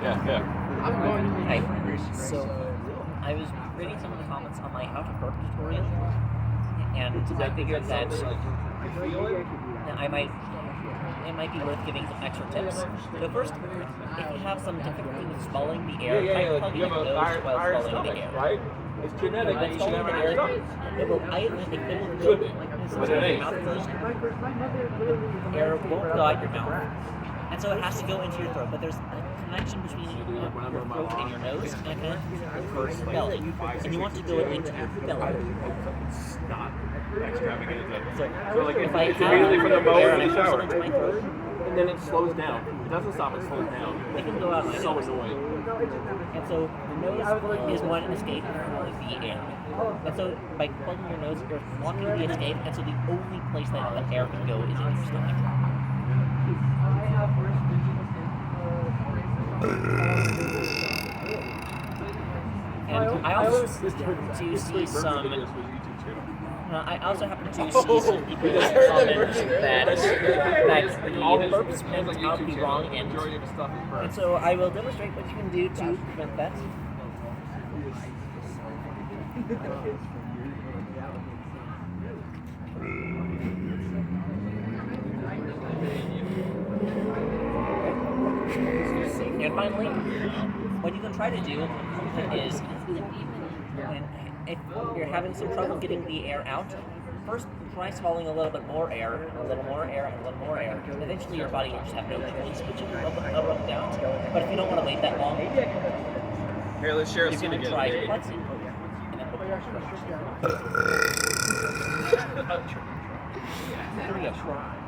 Hi. So, I was reading some of the comments on my how to burp tutorial, and I figured that it might be worth giving some extra tips. So first, if you have some difficulty with swallowing the air, try to plug in your nose while swallowing the air. Right? It's genetic. When You should have swallowing the an air, air. it will go But it ain't. mouth closed. Air won't go out your mouth, and so it has to go into your throat. But there's a connection between your throat and your nose, and a connection between your belly, and you want to go into your belly. So like if I it's have immediately from the air moment and I in the push it shower. into my throat, And then it slows down. It doesn't stop, it slows down. it can go out my So nose. annoying. And so the nose is one escape for the air. And so by plugging your nose, you're blocking the escape, and so the only place that the air can go is in your stomach. And I also happen to see some. I also happen to see some people comment that the burps print out the wrong end. And so I will demonstrate what you can do to prevent that. And finally, what you can try to do is, if you're having some trouble getting the air out, first try swallowing a little bit more air, a little more air, and a little more air. And eventually your body will just have no choice but to rub it down. But if you don't want to wait that long, Here, let's share a you scene can again. try flexing. And then there we go.